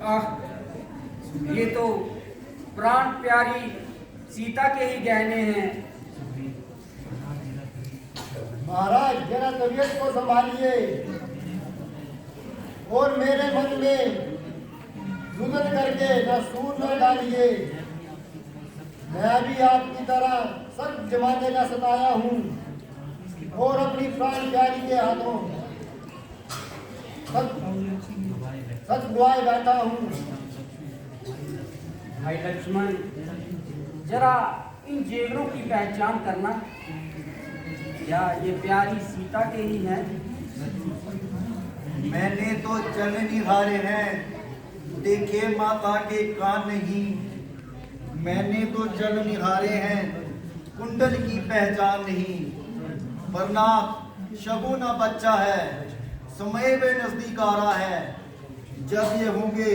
आह, ये तो प्राण प्यारी सीता के ही गहने हैं। महाराज जरा तबीयत को संभालिए और मेरे मन में जुगल करके न सूर न डालिए। मैं भी आपकी तरह सब जमाने का सताया हूँ और अपनी प्राण प्यारी के हाथों सच दुआए बैठा हूँ। भाई लक्ष्मण, जरा इन जेवरों की पहचान करना। क्या ये प्यारी सीता के ही हैं? मैंने तो चल निहारे हैं, देखे माता के कान नहीं। मैंने तो चल निहारे हैं, कुंडल की पहचान नहीं। वरना शगुना बच्चा है, समय में नजदीक आ रहा है। जब ये होंगे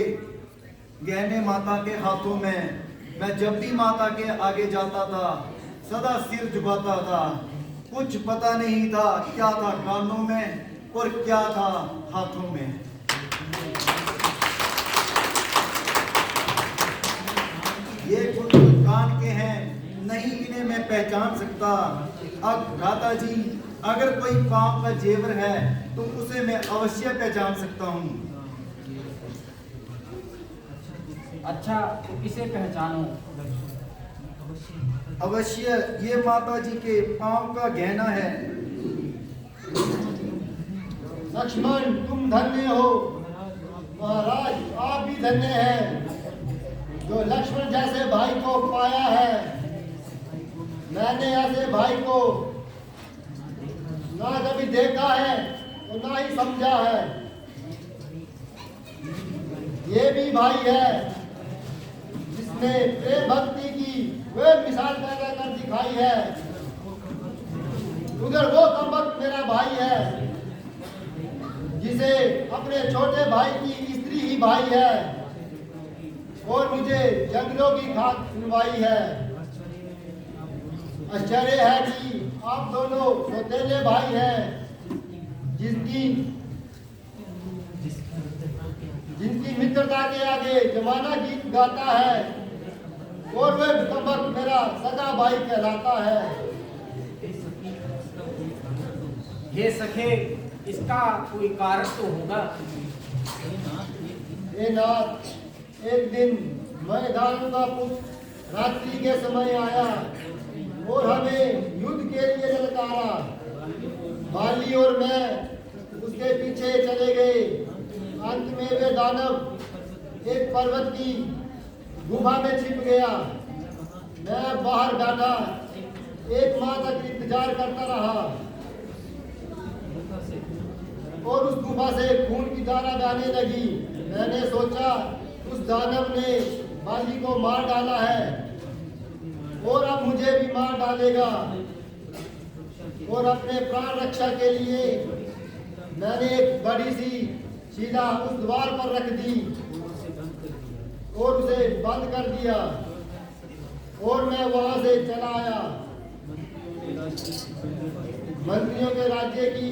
गहने माता के हाथों में, मैं जब भी माता के आगे जाता था सदा सिर झुकाता था। कुछ पता नहीं था क्या था कानों में और क्या था हाथों में। ये कुंडल कान के हैं, नहीं इन्हें मैं पहचान सकता। अब भ्राता जी, अगर कोई पांव का जेवर है तो उसे मैं अवश्य पहचान सकता हूँ। अच्छा, तो किसे पहचानो? अवश्य ये माता जी के पांव का गहना है। लक्ष्मण तुम धन्य हो, महाराज आप भी धन्य हैं जो लक्ष्मण जैसे भाई को पाया है। मैंने ऐसे भाई को ना कभी देखा है और ना ही समझा है। ये भी भाई है जिसने प्रेम भक्ति की वे मिसाल पैदा कर दिखाई है। उधर वो कमबख्त मेरा भाई है जिसे अपने छोटे भाई की स्त्री ही भाई है और मुझे जंगलों की खाक सुनवाई है। आश्चर्य है कि आप दोनों सौतेले भाई हैं जिनकी मित्रता के आगे जमाना गीत गाता है और वह कमबख्त मेरा सगा भाई कहलाता है। ये सखे, इसका कोई कारण तो होगा। हे नाथ, एक दिन मैदान का पुत्र रात्रि के समय आया और हमें युद्ध के लिए ललकारा। बाली और मैं उसके पीछे चले गए। अंत में वे दानव एक पर्वत की गुफा में छिप गया। मैं बाहर बैठा एक माह तक इंतजार करता रहा और उस गुफा से खून की धारा बहने लगी। मैंने सोचा उस दानव ने बाली को मार डाला है और अब मुझे भी मार डालेगा। और अपने प्राण रक्षा के लिए मैंने एक बड़ी सी शिला उस द्वार पर रख दी और उसे बंद कर दिया और मैं वहां से चला आया। मंत्रियों के राज्य की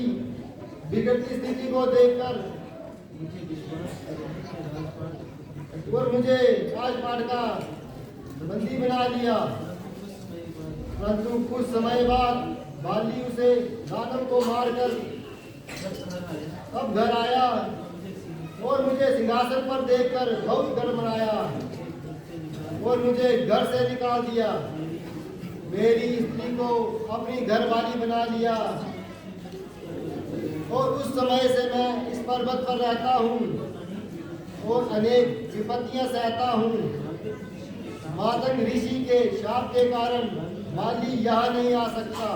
बिगड़ती स्थिति को देखकर और मुझे राजपाट का बंदी बना दिया। परंतु कुछ समय बाद बाली उसे दानव को मारकर अब घर आया और मुझे सिंहासन पर देखकर बहुत गड़बड़ाया और मुझे घर से निकाल दिया। मेरी स्त्री को अपनी घरवाली बना लिया और उस समय से मैं इस पर्वत पर रहता हूँ और अनेक विपत्तियां सहता हूँ। मातंग ऋषि के शाप के कारण बाली यहाँ नहीं आ सकता।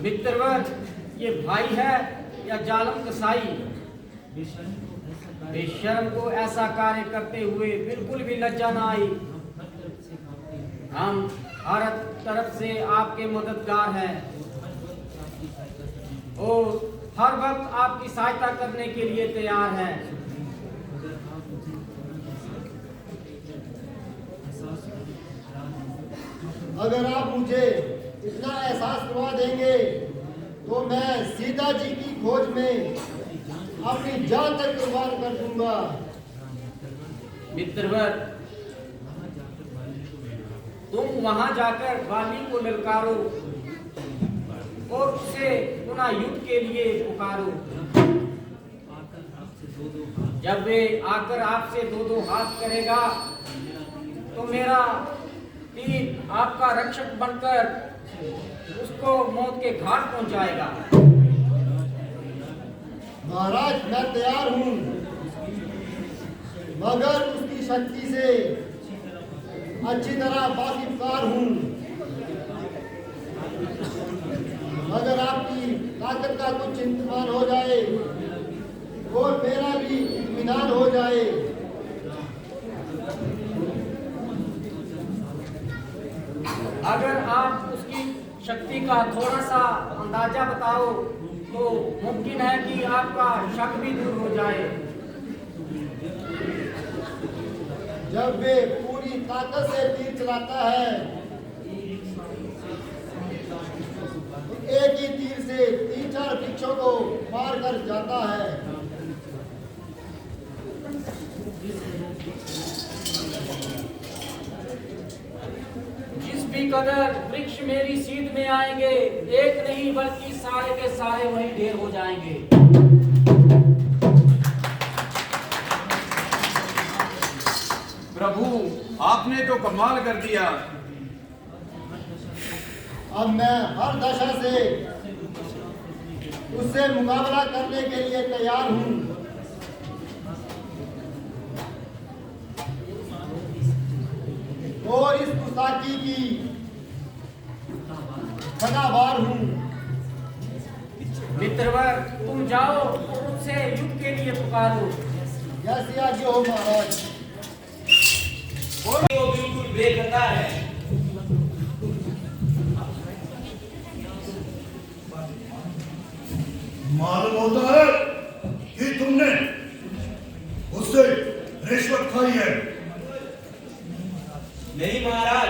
मित्रवर, ये भाई है या जालम कसाई? बेशर्म को ऐसा कार्य करते हुए बिल्कुल भी लज्जा ना आई। हम हर तरफ से आपके मददगार हैं और हर वक्त आपकी सहायता करने के लिए तैयार हैं। अगर आप मुझे इतना एहसास करवा देंगे तो मैं सीता जी की खोज में अपनी जान तक कुर्बान कर दूंगा। मित्रवर, तुम वहां जाकर वाली को ललकारो और उसे पुनः युद्ध के लिए पुकारो। जब वे आकर आपसे दो दो हाथ करेगा तो मेरा तीर आपका रक्षक बनकर उसको मौत के घाट पहुंचाएगा। महाराज, मैं तैयार हूँ, मगर उसकी शक्ति से अच्छी तरह वाकिफकार हूँ। अगर आपकी ताकत का कुछ इंतजाम हो जाए और मेरा भी इत्मीनान हो जाए। अगर आप उसकी शक्ति का थोड़ा सा अंदाजा बताओ तो मुमकिन है कि आपका शक भी दूर हो जाए। जब वे पूरी ताकत से तीर चलाता है तो एक ही तीर से 3-4 वृक्षों को मार कर जाता है। जिस भी कदर वृक्ष मेरी सीध में आएंगे, एक नहीं बल्कि सारे के सारे वहीं ढेर हो जाएंगे। प्रभु, आपने तो कमाल कर दिया। अब मैं हर दशा से उससे मुकाबला करने के लिए तैयार हूँ। और इस गुस्ताखी की सदाबार हूँ। मित्रवर, तुम जाओ और उससे युद्ध के लिए पुकारो। जैसे आज हो महाराज। वो बिल्कुल बेखता है। मालूम होता है कि तुमने उससे रिश्वत खाई है। नहीं महाराज,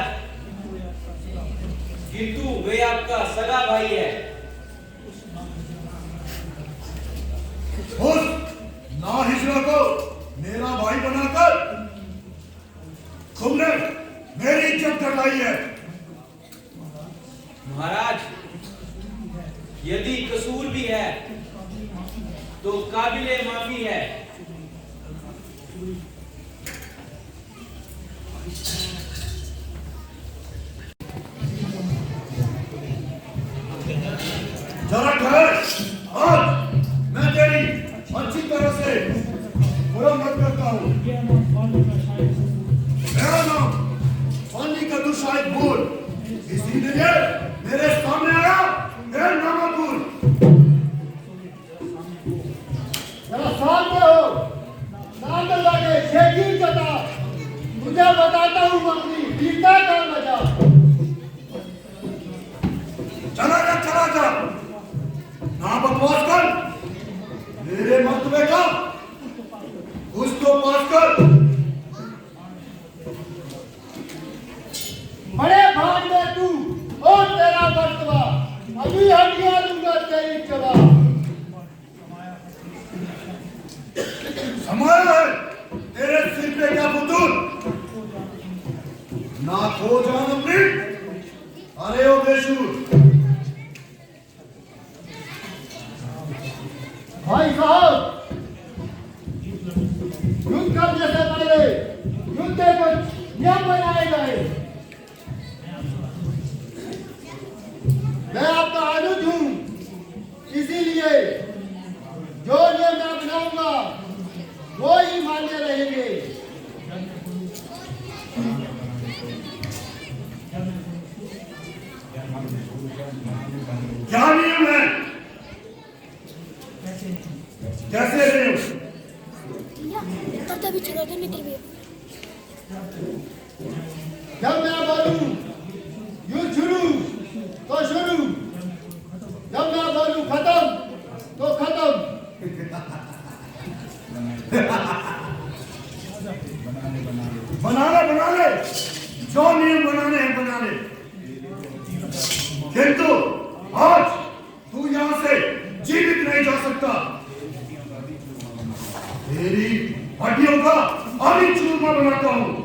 किंतु वे आपका सगा भाई है। उस नाहिजरा को मेरा भाई बनाकर तुमने मेरी इज्जत करवाई है। महाराज, यदि कसूर भी है तो काबिले माफी है। जरा ठहर, आज मैं तेरी अच्छी तरह से मुरम्मत करता हूँ। मेरा नाम पानी का दुशायद बोल, इसीलिए मेरे सामने आया मेरा नाम बोल। जरा सामने हो, सामने जाके शेखी जता, मुझे बताता हूँ मंत्री पीता का मजा। चला जा, ना बकवास कर, मेरे मर्तबे का कुछ तो पास कर। बड़े भाग में तू और तेरा मर्तबा, अभी हटिया दूंगा तेरी जवाब। समाया है तेरे सिर पे क्या बुतुल, ना खो जान अपनी। अरे ओ बेशूर, भाई साहब, युद्ध करने से पहले युद्ध के कुछ नियम बनाए गए। मैं आपका अनुज हूँ, इसीलिए जो नियम मैं अपनाऊंगा वो ही मान्य रहेंगे। क्या नियम है? कैसे नियम? करता भी चला था निकल भी। जब मैं बोलूं युद्ध शुरू तो शुरू, जब मैं बोलूं खत्म तो खत्म। बना ले, जो नियम बनाने हैं बना ले। किंतु आज तू यहाँ से जीवित नहीं जा सकता। तेरी हड्डियों का अभी चूरमा बनाता हूँ।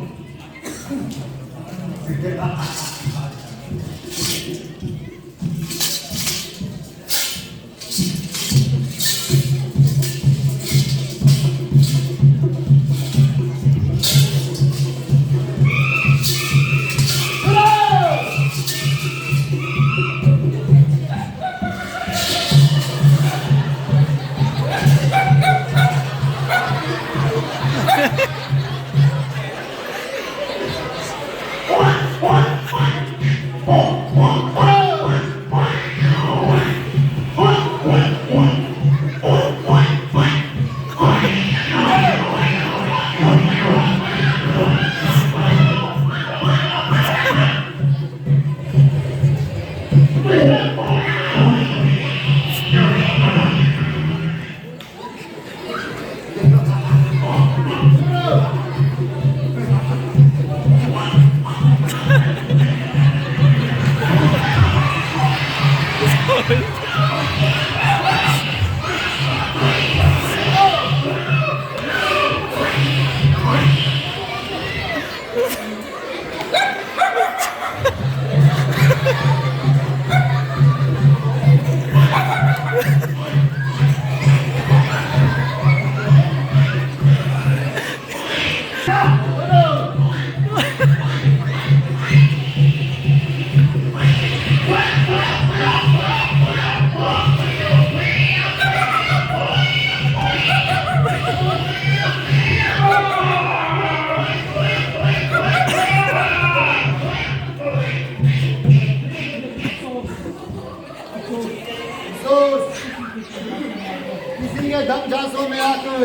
किसी के दम झांसों में आकर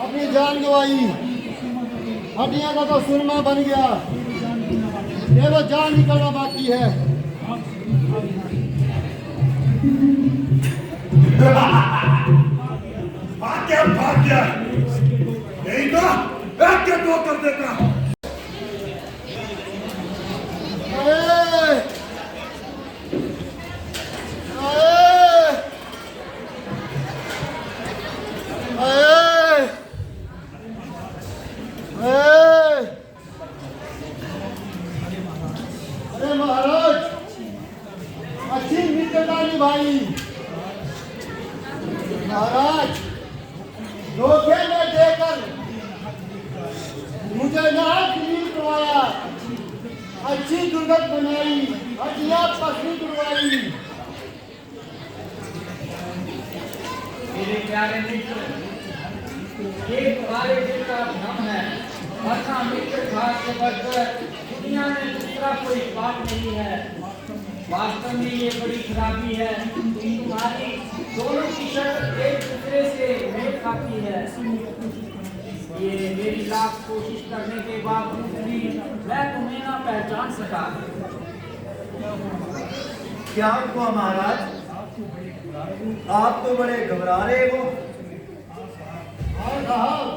अपनी जान गंवाई, हड्डियां का तो सुरमा बन गया, ये वो जान निकलना बाकी है। भाग गया नहीं तो बैठ के दो कर देता। अरे महाराज, अच्छी मित्रता निभाई। महाराज, धोखे में देकर मुझे नाक नील करवाया, अच्छी दुर्गत बनाई, हड्डियां पसली करवाई। मेरे प्यारे मित्र, ये तुम्हारे दिल का भ्रम है, वरना मित्र भाग से बढ़कर दुनिया में दूसरा कोई बात नहीं है। वास्तव में ये बड़ी खराबी है कि तुम्हारी दोनों की शक्ल एक दूसरे से मेल खाती है। ये मेरी लाख कोशिश करने के बावजूद भी मैं तुम्हें ना पहचान सका। क्या हुआ महाराज? आप तो बड़े घबरा रहे हो। और साहब,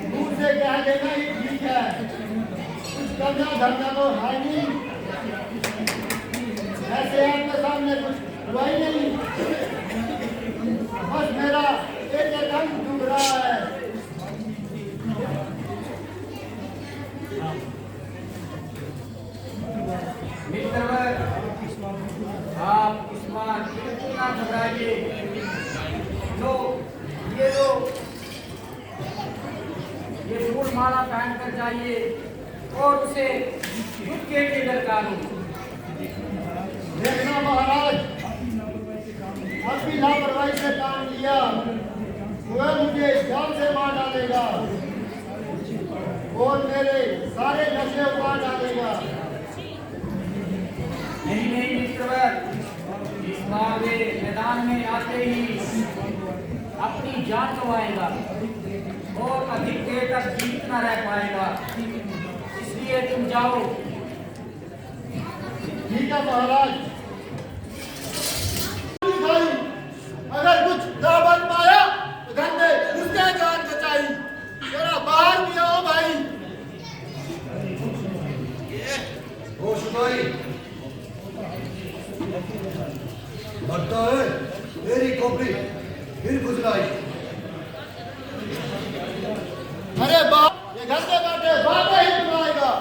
दूर से कह देना ही ठीक है, कुछ करना धरना तो है नहीं। ऐसे आपके सामने कुछ हुआ ही नहीं, बस मेरा एक कदम डूब रहा है। मित्रवर, आप इस बार बिल्कुल ना घबराइए। लो, ये फूल माला पहन कर जाइए और उसे झुटके के ललकारो। देखना महाराज, अपनी लापरवाही से काम लिया, वह मुझे जान से मार डालेगा और मेरे सारे नशे उतार डालेगा। नहीं मित्रवर, इस बार वे मैदान में आते ही अपनी जान गंवाएगा और अधिक देर तक जीवित न रह पाएगा। इसलिए तुम जाओ। ठीक है महाराज। अगर कुछ ना बन पाया तो धंधे उसके जान बचाई। जरा बाहर भी आओ भाई। ओ शुभाई, लगता है मेरी खोपड़ी फिर खुजलाई। अरे बाप, ये घर के बैठे बातें ही सुनाएगा।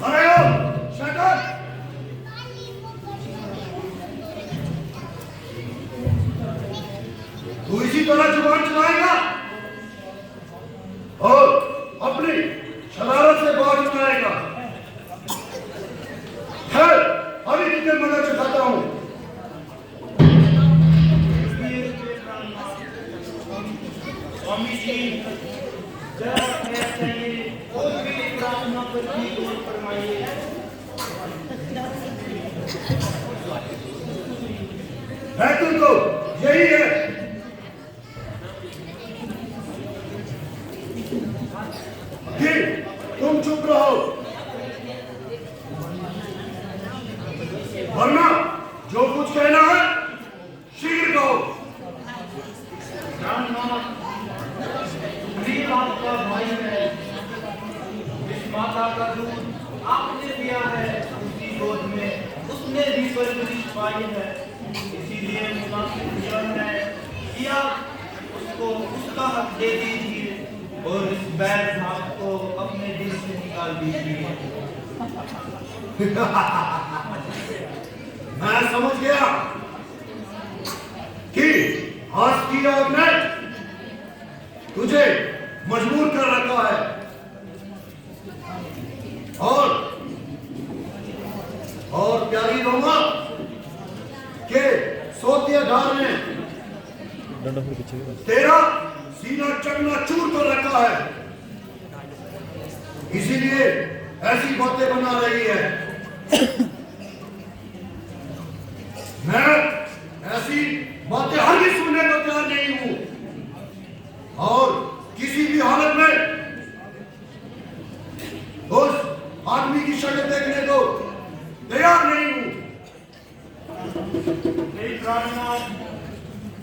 अरे ओ शटर, तू इसी तरह जुबान चलाएगा और अपनी शरारत से बात चलाएगा। खैर, अभी तुझे मदद सिखाता हूं। स्वामी जी, जरा ऐसे और भी प्रार्थना पर भी गौर फरमाइए। है तुमको यही है। कि तुम चुप रहो, वरना जो कुछ कहना है शीघ्र कहो। गरीब आपका भाई है, इस माता का दूध आपने दिया है, उसकी गोद में उसने भी परवरिश पाई है, इसीलिए मुनासिब यह है कि आप उसको उसका हक दे दीजिए और इस बैर भाव को अपने दिल से निकाल दीजिए। मैं समझ गया कि आज की आग ने तुझे मजबूर कर रखा है और प्यारी रोमा के सोतियाधार ने तेरा सीना चकनाचूर कर रखा है, इसीलिए ऐसी बातें बना रही है। मैं ऐसी बातें हरगिज़ सुनने को तैयार नहीं हूं और किसी भी हालत में उस आदमी की शक्ल देखने को तैयार नहीं हूं। मेरी प्रार्थना,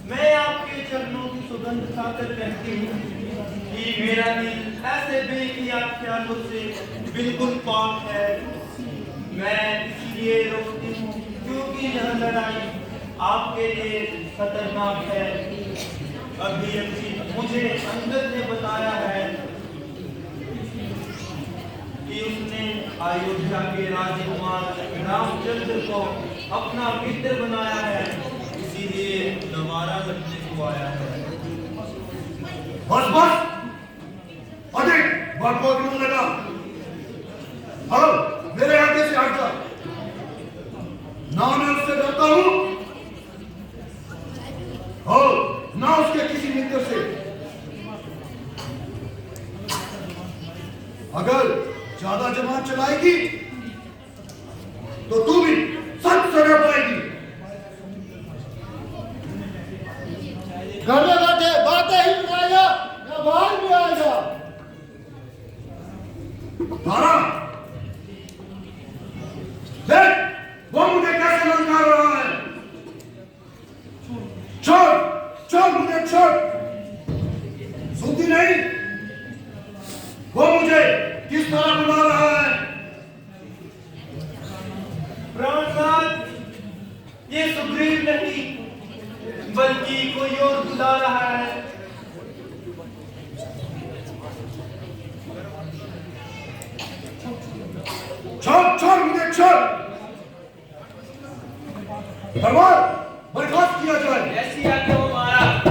मैं आपके चरणों की सुगंध खाकर कहती हूँ कि मेरा दिल ऐसे बेकिया ख्यालों से बिल्कुल पाक है। मैं इसलिए रोकती हूँ क्योंकि यह लड़ाई आपके लिए खतरनाक है। अभी मुझे अंगद ने बताया है कि उसने अयोध्या के राजकुमार रामचंद्र को अपना मित्र बनाया है, इसीलिए नवारा रखने को आया है। बस बस, अधिक बकवास नहीं लगा। अब मेरे आगे से हट जा। ना मैं उससे डरता हूं और ना उसके किसी मित्र से। अगर ज्यादा जबान चलाएगी तो तू भी सच सजा पाएगी। घर में बैठे बातें ही सुनाएगा या बाहर भी आएगा। तारा, देख वो मुझे कैसे ललकार रहा है। छोड़ छोड़ मुझे, छोड़। सुनती नहीं वो मुझे किस तरह बुला रहा है। प्राणनाथ, ये सुग्रीव नहीं बल्कि कोई और बुला रहा है। छोड़ छोड़ मुझे, छोड़। दरबार बर्खास्त किया जाए। ऐसी आज्ञा हो महाराज।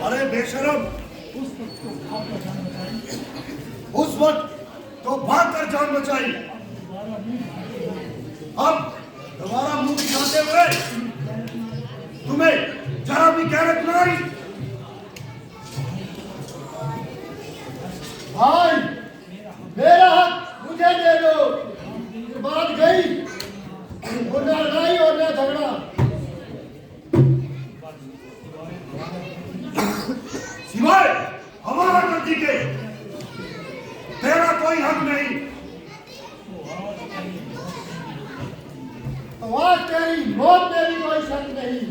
अरे बेशरम, उस वक्त तो भागकर जान बचाई, अब दोबारा मुंह दिखाते हुए तुम्हें जरा भी गैरत नहीं। भाई, मेरा हक मुझे दे दो। ये बात गई, वो न लड़ाई और न झगड़ा। सिवाय हमारा गलती के तेरा कोई हक नहीं। तो आज तेरी मौत में भी कोई शक नहीं।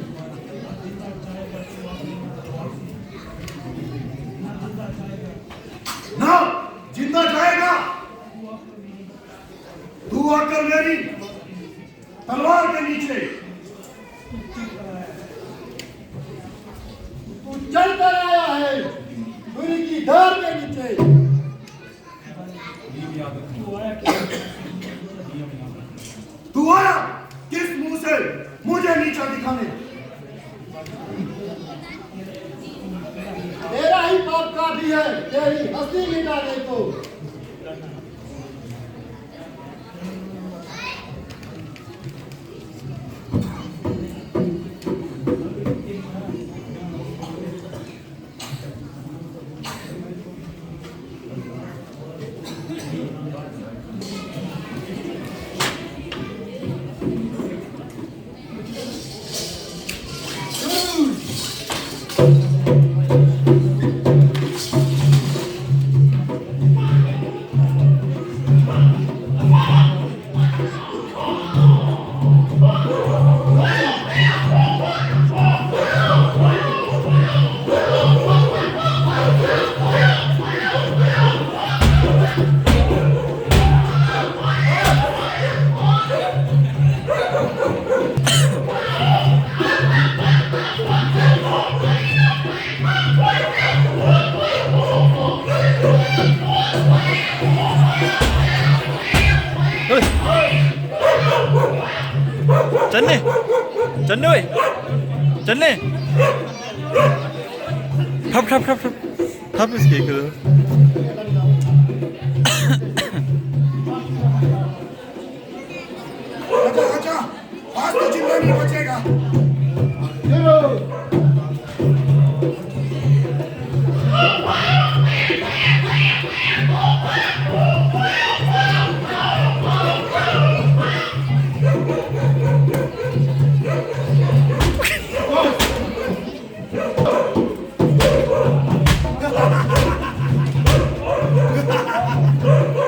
तेरा ही पाप काफी है तेरी हस्ती मिटाने को। चन्ने चन्ने ओए चन्ने ठप ठप ठप ठप ठप इसके करो अच्छा अच्छा आज तो जिंदा नहीं बचेगा।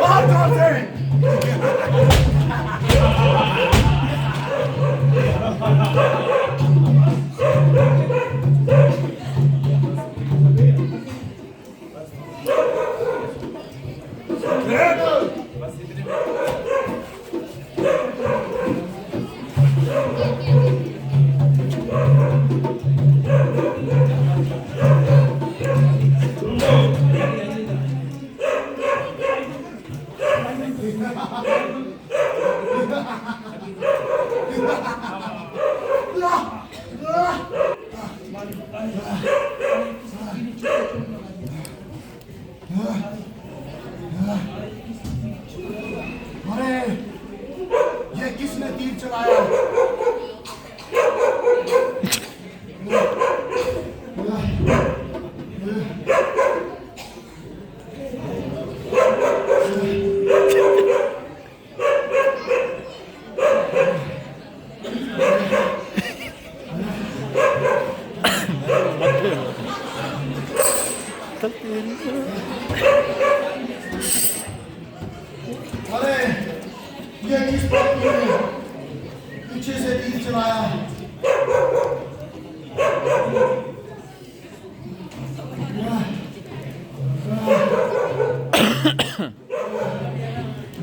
बहुत जोर से अरे ये किसने तीर चलाया? अरे ये किस पापी ने पीछे से तीर चलाया?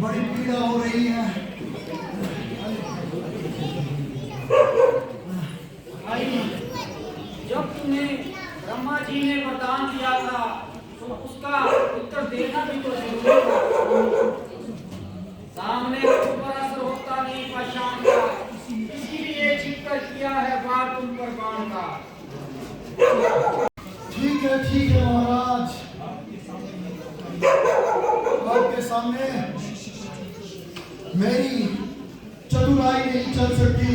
बड़ी पीड़ा हो रही है। भाई, जब तुम्हें ब्रह्मा जी ने वरदान दिया था तो उसका उत्तर देना भी तो जरूरी था। सामने ऊपर असर होता नहीं पाषाण का, इसीलिए छिपकर किया है वार तुम पर बाण का। ठीक है महाराज, आपके सामने मेरी चतुराई नहीं चल सकती।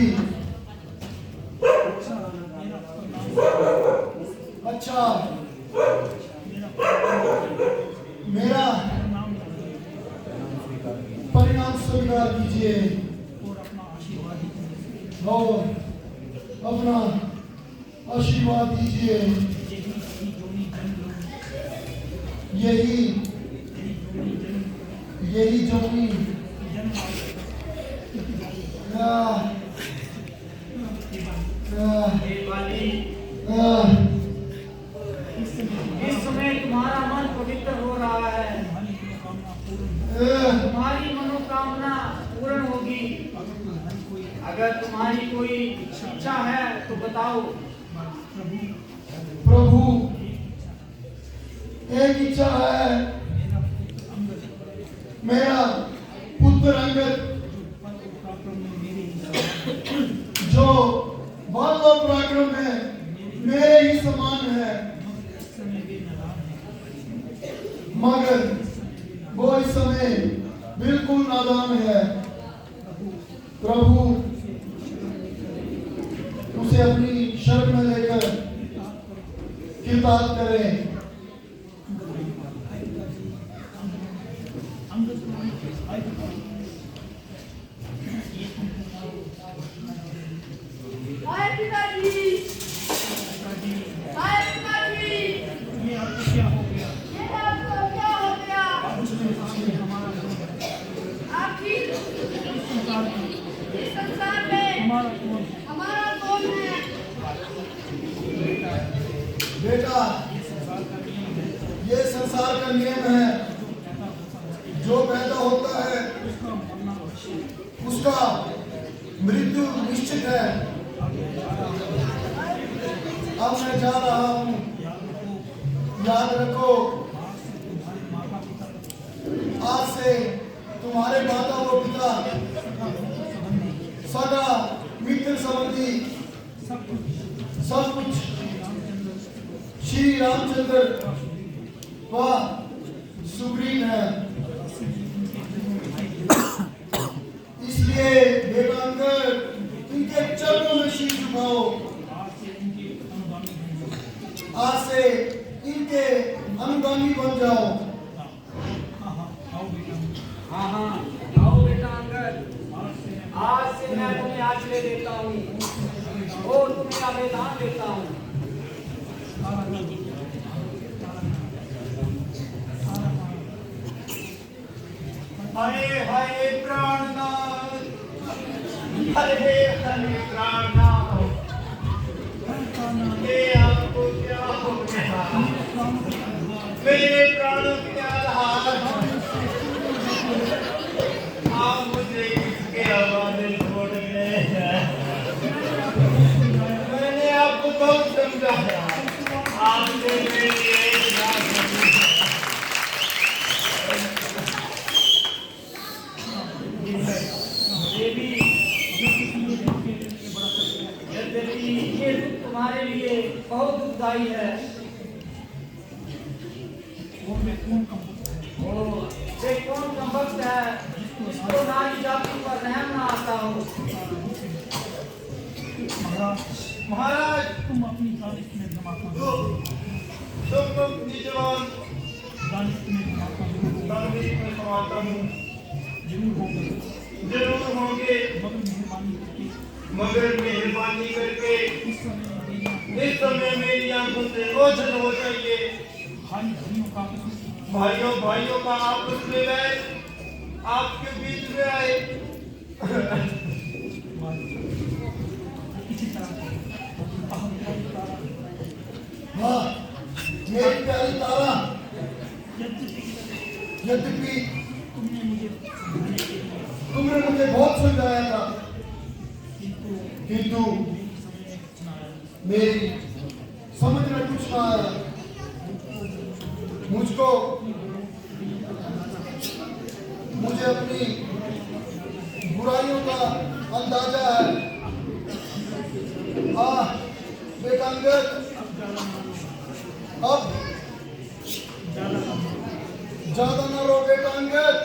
अच्छा, मेरा परिणाम स्वीकार कीजिए और अपना आशीर्वाद दीजिए। यही जमुनी इस समय तुम्हारा मन पवित्र हो रहा है, तुम्हारी मनोकामना पूर्ण होगी। अगर तुम्हारी कोई इच्छा है तो बताओ। प्रभु, एक इच्छा है, मेरा पुत्र अंगद जो बाल पराक्रम में मेरे ही समान है, मगर वो इस समय बिल्कुल नादान है। प्रभु उसे अपनी शरण में लेकर किरदार करें। हाय पिताजी, हाय पिताजी, ये आपको क्या हो गया? ये आपको क्या हो गया? आप ठीक? इस संसार में हमारा कौन है? बेटा, ये संसार का नियम है। जो पैदा होता है उसका मृत्यु निश्चित है। अब मैं जा रहा हूँ, याद रखो, आज से तुम्हारे माता व पिता, सगा मित्र संबंधी सब कुछ श्री रामचंद्र व सुग्रीव है। इसलिए देवांगर इनके चरणों में शीश झुकाओ। आज से इनके अनुगामी बन जाओ। हाँ हाँ, आओ बेटा अंगद, आज से मैं तुम्हें आश्रय देता हूँ और तुम्हें आवेदन देता हूँ। हाय हाय प्राणनाथ, हरे हरे प्राणनाथ, ये आपको क्या हो गया? मेरे प्राणों के आधार, आप मुझे किसके हवाले छोड़ गए हैं? मैंने आपको बहुत समझाया, आपने मेरी एक ना सुनी। ये दुख तुम्हारे लिए बहुत दुखदाई है। ये कौन कमबख्त है जिसको नारी जाति पर रहम ना आता हो। महाराज, तुम अपनी जवान जरूर होंगे, मगर मेहरबानी करके इस समय मेरी आंखों से ओझल हो जाइए। भाइयों का आपस में बैठ आपके बीच में आए। हाँ, मेरी प्यारी तारा, यद्यपि तुमने मुझे बहुत समझाया था, किंतु मेरी समझ में कुछ ना आया। मुझे अपनी बुराइयों का अंदाजा है। बेटा अंगद, अब ज्यादा न रो बेटा अंगद,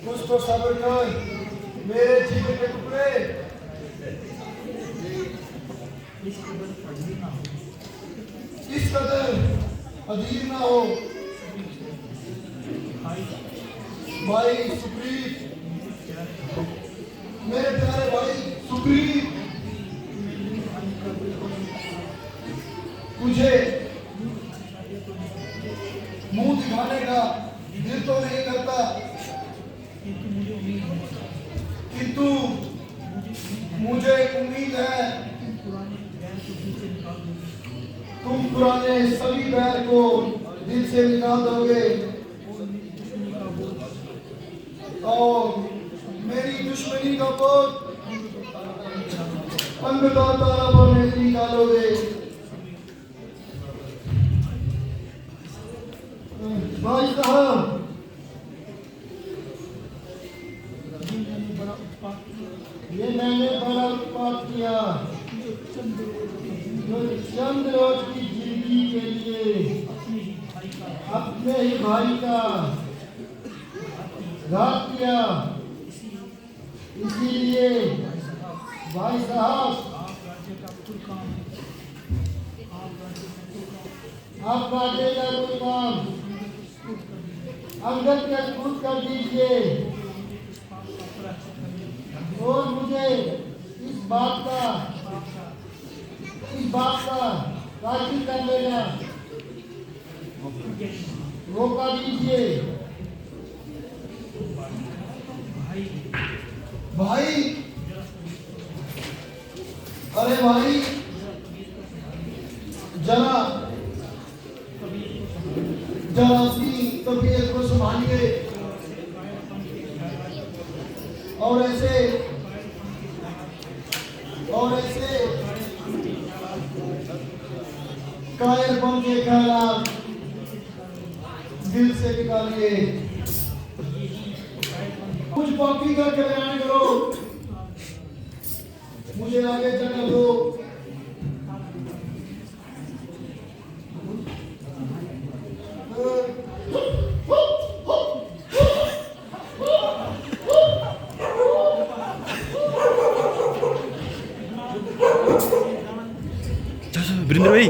कुछ तो सब्र कर मेरे जीवन के टुकड़े। इस कदर अधीर ना हो। भाई सुग्रीव, मेरे प्यारे भाई सुग्रीव, तुझे मुंह दिखाने का दिल तो नहीं करता, किंतु मुझे उम्मीद है तुम पुराने सभी बैर को दिल से निकाल दोगे और मेरी दुश्मनी का बोझ अंगदाता पर नहीं निकालोगे। भाई साहब, ये मैंने बड़ा उत्पात किया, जो चंद रोज की जिंदगी के लिए अपने ही भाई का घात किया, इसीलिए भाई साहब आप राज्य का कोई काम अंगद के स्पूत कर दीजिए और मुझे इस बात का राजी कर लेना मौका दीजिए। भाई, अरे भाई, जरा अपनी तबीयत को संभालिए और ऐसे कायर बन के ख्यालात दिल से निकालिए। कुछ बाकी का कल्याण करो, मुझे आगे जगह दो। वीरेंद्र भाई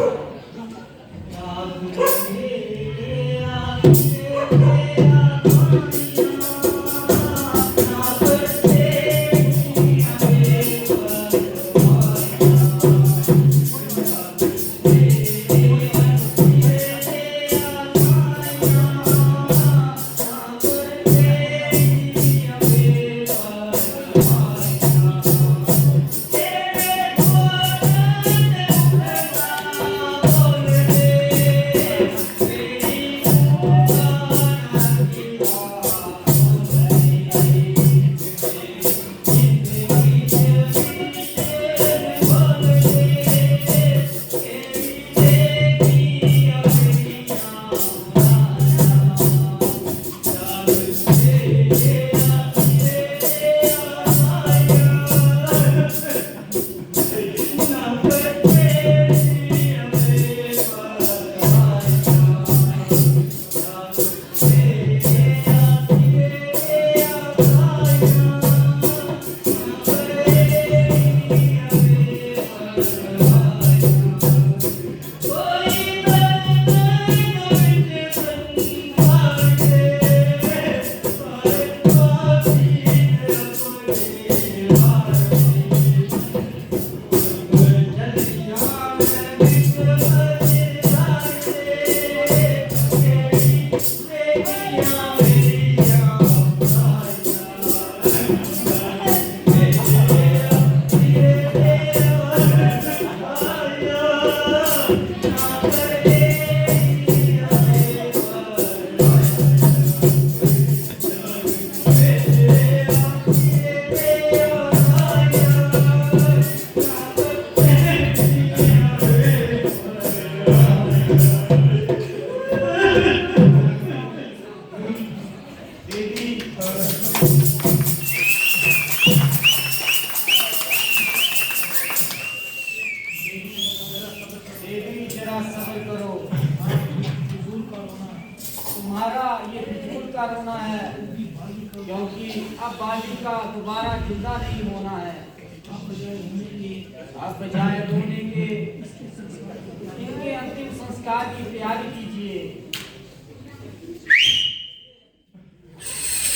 तुम्हारा ये फिजूल का रोना है, क्योंकि अब बाली का दोबारा जिंदा नहीं होना है। आप बजाय रोने के इनके अंतिम संस्कार की तैयारी कीजिए।